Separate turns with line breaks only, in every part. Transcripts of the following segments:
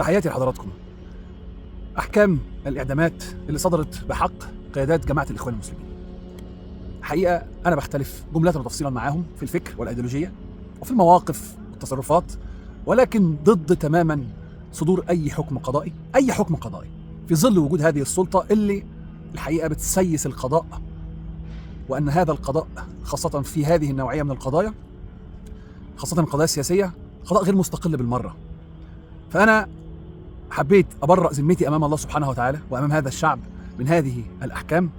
تحياتي لحضراتكم. أحكام الإعدامات اللي صدرت بحق قيادات جماعة الإخوان المسلمين، حقيقة أنا بختلف جملة وتفصيلا معاهم في الفكر والأيديولوجية وفي المواقف والتصرفات، ولكن ضد تماما صدور أي حكم قضائي، أي حكم قضائي في ظل وجود هذه السلطة اللي الحقيقة بتسيس القضاء، وأن هذا القضاء خاصة في هذه النوعية من القضايا، خاصة القضايا السياسية، قضاء غير مستقل بالمرة. فأنا حبيت أبرأ ذمتي أمام الله سبحانه وتعالى وأمام هذا الشعب من هذه الأحكام،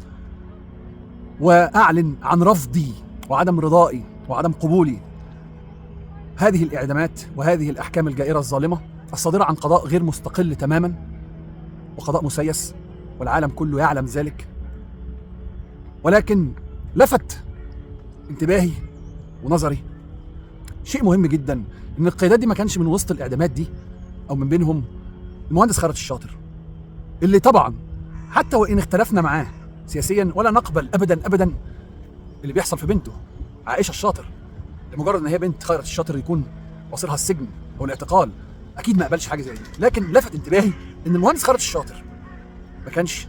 وأعلن عن رفضي وعدم رضائي وعدم قبولي هذه الإعدامات وهذه الأحكام الجائرة الظالمة الصادرة عن قضاء غير مستقل تماما وقضاء مسيس، والعالم كله يعلم ذلك. ولكن لفت انتباهي ونظري شيء مهم جدا، ان القيادات دي ما كانش من وسط الإعدامات دي او من بينهم المهندس خيرت الشاطر، اللي طبعا حتى وان اختلفنا معاه سياسيا ولا نقبل ابدا اللي بيحصل في بنته عائشة الشاطر، لمجرد ان هي بنت خيرت الشاطر يكون مصيرها السجن او الاعتقال، اكيد ما قبلش حاجه زي دي. لكن لفت انتباهي ان المهندس خيرت الشاطر ما كانش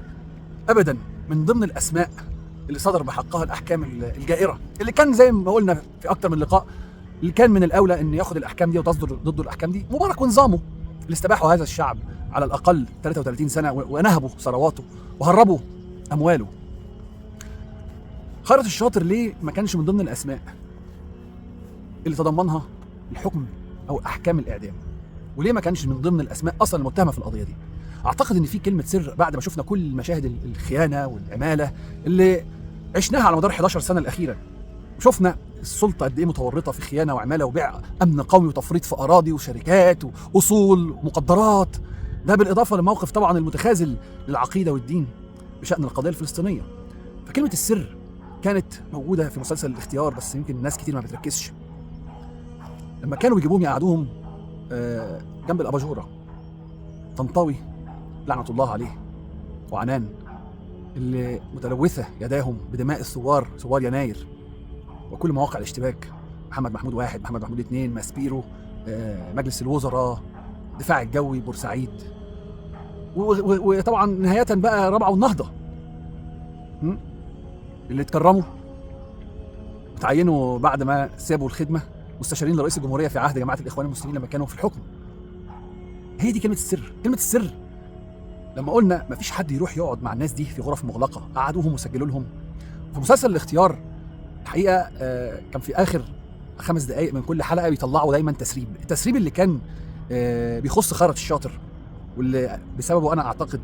ابدا من ضمن الاسماء اللي صدر بحقها الاحكام الجائره، اللي كان زي ما قلنا في اكتر من لقاء، اللي كان من الاولى ان ياخد الاحكام دي وتصدر ضده الاحكام دي مبارك ونظامه اللي استباحوا هذا الشعب على الاقل 33 سنه ونهبوا ثرواته وهربوا امواله. خيرت الشاطر ليه ما كانش من ضمن الاسماء اللي تضمنها الحكم او احكام الاعدام؟ وليه ما كانش من ضمن الاسماء اصلا المتهمه في القضيه دي؟ اعتقد ان في كلمه سر بعد ما شفنا كل مشاهد الخيانه والعماله اللي عشناها على مدار 11 سنه الاخيره، وشفنا السلطه قد ايه متورطه في خيانه وعماله وبيع امن قومي وتفريط في اراضي وشركات واصول ومقدرات، ده بالاضافه لموقف طبعا المتخاذل للعقيده والدين بشان القضيه الفلسطينيه. فكلمه السر كانت موجوده في مسلسل الاختيار، بس يمكن الناس كتير ما بتركزش. لما كانوا بيجيبوهم يقعدوهم جنب الاباجوره طنطاوي لعنه الله عليه وعنان اللي متلوثه يداهم بدماء الثوار، ثوار يناير وكل مواقع الاشتباك، محمد محمود 1، محمد محمود 2، ماسبيرو، مجلس الوزراء، الدفاع الجوي، بورسعيد، وطبعا نهايه بقى رابعه والنهضه اللي اتكرموا وتعينوا بعد ما سابوا الخدمه مستشارين لرئيس الجمهوريه في عهد جماعه الاخوان المسلمين لما كانوا في الحكم. هي دي كلمه السر. كلمه السر لما قلنا مفيش حد يروح يقعد مع الناس دي في غرف مغلقه، قعدوهم وسجلوا لهم. في مسلسل الاختيار الحقيقه كان في اخر 5 دقائق من كل حلقه بيطلعوا دايما التسريب اللي كان بيخص خيرت الشاطر، واللي بسببه انا اعتقد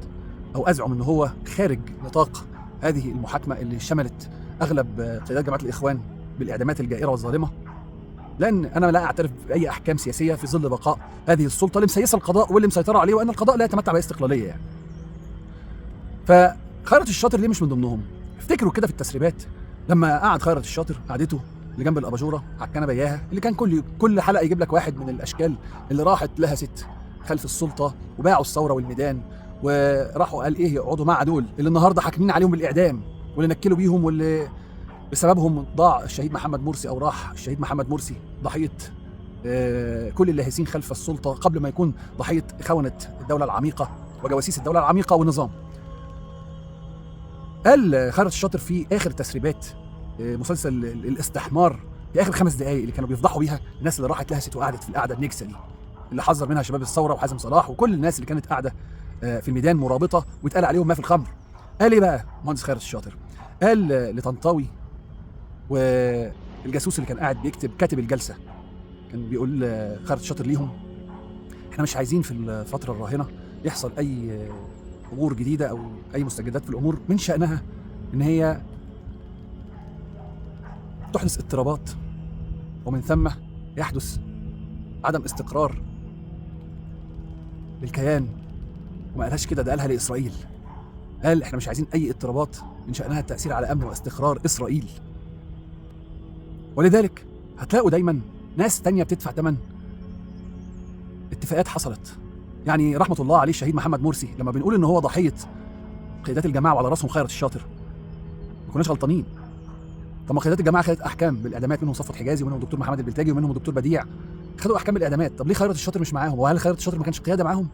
او ازعم ان هو خارج نطاق هذه المحاكمه اللي شملت اغلب قيادات جماعه الاخوان بالاعدامات الجائره والظالمه، لان انا لا اعترف باي احكام سياسيه في ظل بقاء هذه السلطه اللي مسيسه القضاء واللي مسيطره عليه، وان القضاء لا يتمتع باستقلاليه يعني. فخيرت الشاطر ليه مش من ضمنهم؟ افتكروا كده في التسريبات لما قعد خيرت الشاطر قعدته اللي جنب الاباجوره على الكنبه اياها، اللي كان كل حلقه يجيب لك واحد من الاشكال اللي راحت لهست خلف السلطه وباعوا الثوره والميدان، وراحوا قال ايه يقعدوا مع دول اللي النهارده حاكمين عليهم بالاعدام واللي نكلوا بيهم واللي بسببهم ضاع الشهيد محمد مرسي، او راح الشهيد محمد مرسي ضحيه كل اللاهسين خلف السلطه قبل ما يكون ضحيه خونه الدوله العميقه وجواسيس الدوله العميقه والنظام. قال خيرت الشاطر في اخر تسريبات مسلسل الاستحمار في اخر 5 دقائق اللي كانوا بيفضحوا بيها الناس اللي راحت لهست وقعدت في القعده النكسه دي، اللي حذر منها شباب الثوره وحازم صلاح وكل الناس اللي كانت قاعده في الميدان مرابطه واتقال عليهم ما في الخمر. قال ايه بقى مهندس خيرت الشاطر؟ قال لطنطاوي والجاسوس اللي كان قاعد كاتب الجلسه، كان بيقول خيرت الشاطر ليهم احنا مش عايزين في الفتره الراهنه يحصل اي امور جديده او اي مستجدات في الامور من شانها ان هي تحدث اضطرابات ومن ثم يحدث عدم استقرار للكيان. وما قالهاش كده، ده قالها لاسرائيل. قال احنا مش عايزين اي اضطرابات من شانها التاثير على امن واستقرار اسرائيل. ولذلك هتلاقوا دايما ناس تانية بتدفع ثمن اتفاقات حصلت. يعني رحمه الله عليه الشهيد محمد مرسي لما بنقول ان هو ضحيه قيادات الجماعه وعلى راسهم خيرت الشاطر ما كناش غلطانين. طب ما قيادات الجماعه خدت احكام بالاعدامات، منهم صفوت حجازي ومنهم دكتور محمد البلتاجي ومنهم الدكتور بديع، خدوا احكام بالاعدامات. طب ليه خيرت الشاطر مش معاهم؟ وهل خيرت الشاطر ما كانش قياده معاهم؟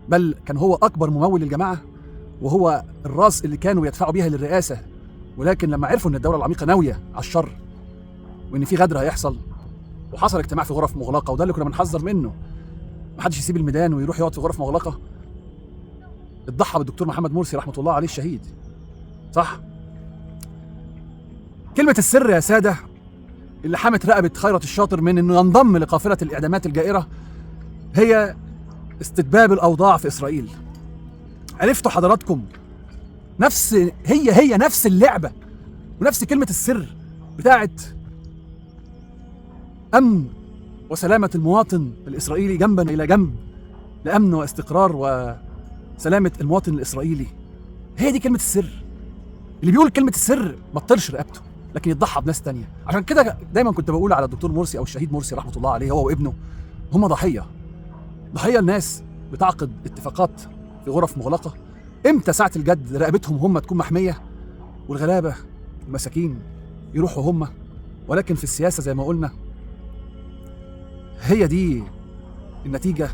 بل كان هو أكبر ممول للجماعة، وهو الراس اللي كانوا يدفعوا بيها للرئاسة. ولكن لما عرفوا إن الدولة العميقة ناوية على الشر وإن في غدر هيحصل، وحصل اجتماع في غرف مغلقة، وده اللي كنا بنحذر منه، محدش يسيب الميدان ويروح يقعد في غرف مغلقة. اتضحى بالدكتور محمد مرسي رحمة الله عليه الشهيد، صح؟ كلمة السر يا سادة اللي حمت رقبة خيرت الشاطر من إنه ينضم لقافلة الإعدامات الجائرة هي استتباب الأوضاع في إسرائيل. عرفتوا حضراتكم؟ هي نفس اللعبة ونفس كلمة السر بتاعت أمن وسلامة المواطن الإسرائيلي جنبا إلى جنب لأمن واستقرار وسلامة المواطن الإسرائيلي. هي دي كلمة السر. اللي بيقول كلمة السر ما تطرش رقبته، لكن يتضحى بناس تانية. عشان كده دايما كنت بقول على الدكتور مرسي أو الشهيد مرسي رحمة الله عليه هو وابنه هم ضحية الناس بتعقد اتفاقات في غرف مغلقة. امتى ساعة الجد رقبتهم هم تكون محمية والغلابة المساكين يروحوا هم؟ ولكن في السياسة زي ما قلنا هي دي النتيجة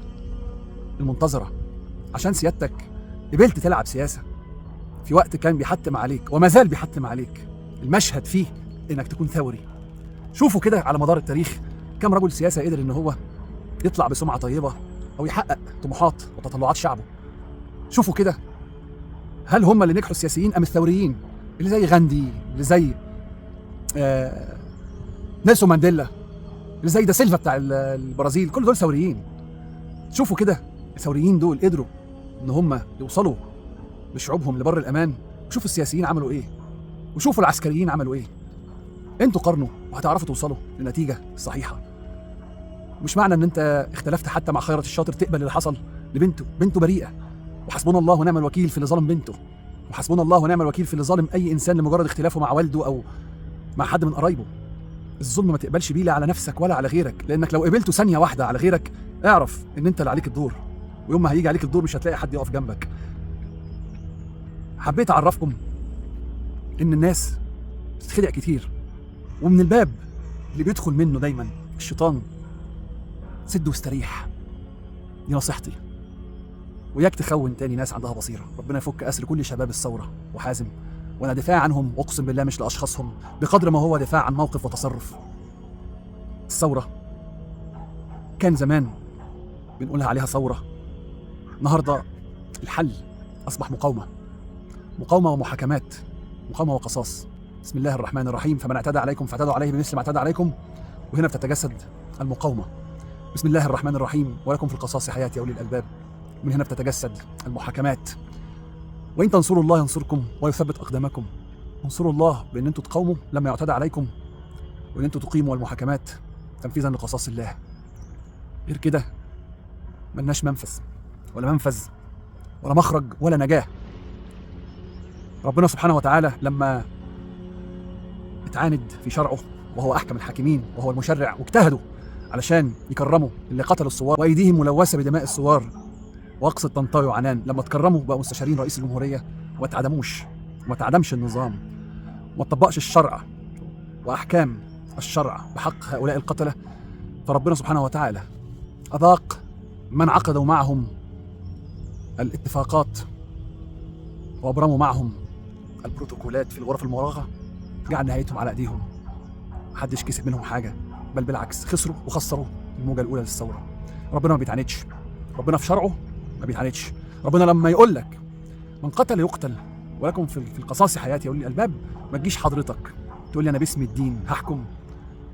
المنتظرة. عشان سيادتك قبلت تلعب سياسة في وقت كان بيحتم عليك وما زال بيحتم عليك المشهد فيه انك تكون ثوري. شوفوا كده على مدار التاريخ كم رجل سياسة قدر ان هو يطلع بسمعة طيبة او يحقق طموحات وتطلعات شعبه. شوفوا كده، هل هم اللي نجحوا السياسيين ام الثوريين اللي زي غاندي، اللي زي نيلسون مانديلا، اللي زي دا سيلفا بتاع البرازيل؟ كل دول ثوريين. شوفوا كده الثوريين دول قدروا ان هم يوصلوا بشعوبهم لبر الامان. وشوفوا السياسيين عملوا ايه، وشوفوا العسكريين عملوا ايه. انتوا قارنوا وهتعرفوا توصلوا للنتيجة الصحيحة. مش معنى ان انت اختلفت حتى مع خيرت الشاطر تقبل اللي حصل بنته بريئة، وحسبنا الله ونعم الوكيل في اللي ظلم بنته، وحسبنا الله ونعم الوكيل في اللي ظالم اي انسان لمجرد اختلافه مع والده او مع حد من قرايبه. الظلم ما تقبلش بيه لا على نفسك ولا على غيرك، لانك لو قبلته ثانية واحدة على غيرك اعرف ان انت اللي عليك الدور، ويوم ما هيجي عليك الدور مش هتلاقي حد يقف جنبك. حبيت اعرفكم ان الناس بتتخدع كتير، ومن الباب اللي بيدخل منه دايما الشيطان سد واستريح. دي نصيحتي. وياك تخون تاني ناس عندها بصيرة. ربنا يفك أسر كل شباب الثورة وحازم، وانا دفاع عنهم اقسم بالله مش لاشخاصهم بقدر ما هو دفاع عن موقف وتصرف. الثورة كان زمان بنقولها عليها ثورة، النهارده الحل اصبح مقاومة ومحاكمات، مقاومة وقصاص. بسم الله الرحمن الرحيم. فمن اعتدى عليكم فاعتدوا عليه بمثل ما اعتدى عليكم. وهنا بتتجسد المقاومة. بسم الله الرحمن الرحيم. ولكم في القصاص حياة يا أولي الألباب. من هنا بتتجسد المحاكمات. وإن تنصروا الله ينصركم ويثبت أقدامكم. انصروا الله بأن أنتم تقاوموا لما يعتدى عليكم، وأن أنتم تقيموا المحاكمات تنفيذا لقصاص الله. غير كده ملناش منفذ ولا مخرج ولا نجاة. ربنا سبحانه وتعالى لما اتعاند في شرعه وهو أحكم الحاكمين وهو المشرع، واجتهدوا علشان يكرموا اللي قتلوا الثوار وأيديهم ملوثة بدماء الثوار وأقصد طنطاوي وعنان، لما تكرموا بقوا مستشارين رئيس الجمهورية وما تعدمش النظام وما تطبقش الشرع وأحكام الشرع بحق هؤلاء القتلة. فربنا سبحانه وتعالى أذاق من عقدوا معهم الاتفاقات وأبرموا معهم البروتوكولات في الغرف المغلقة، جعل نهايتهم على أيديهم. محدش كسب منهم حاجة، بل بالعكس خسروا وخسروا الموجة الأولى للثورة. ربنا ما بيتعاندش، ربنا في شرعه ما بيتعاندش. ربنا لما يقول لك من قتل يقتل ولكم في القصاص حياة يا أولي الألباب، ما تجيش حضرتك تقول لي أنا باسم الدين هحكم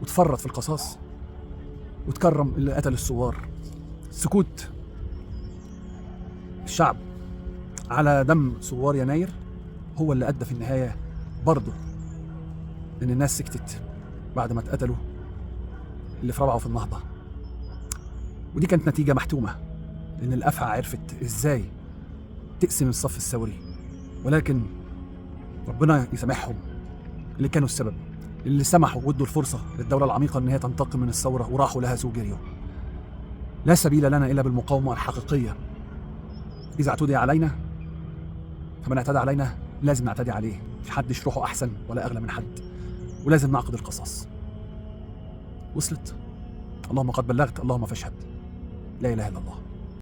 وتفرط في القصاص وتكرم اللي قتل الثوار. سكوت الشعب على دم ثوار يناير هو اللي أدى في النهاية برضه إن الناس سكتت بعد ما اتقتلوا اللي في رابعة وفي النهضة. ودي كانت نتيجة محتومة، لأن الأفعى عرفت إزاي تقسم الصف الثوري. ولكن ربنا يسامحهم اللي كانوا السبب، اللي سمحوا وادوا الفرصة للدولة العميقة إن هي تنتقم من الثورة وراحوا لها سوجريو. لا سبيل لنا إلا بالمقاومة الحقيقية. إذا اعتدي علينا فمن اعتدى علينا لازم نعتدي عليه، مش حدش روحه أحسن ولا أغلى من حد، ولازم نعقد القصاص. وصلت؟ اللهم قد بلغت، اللهم فاشهد. لا إله إلا الله.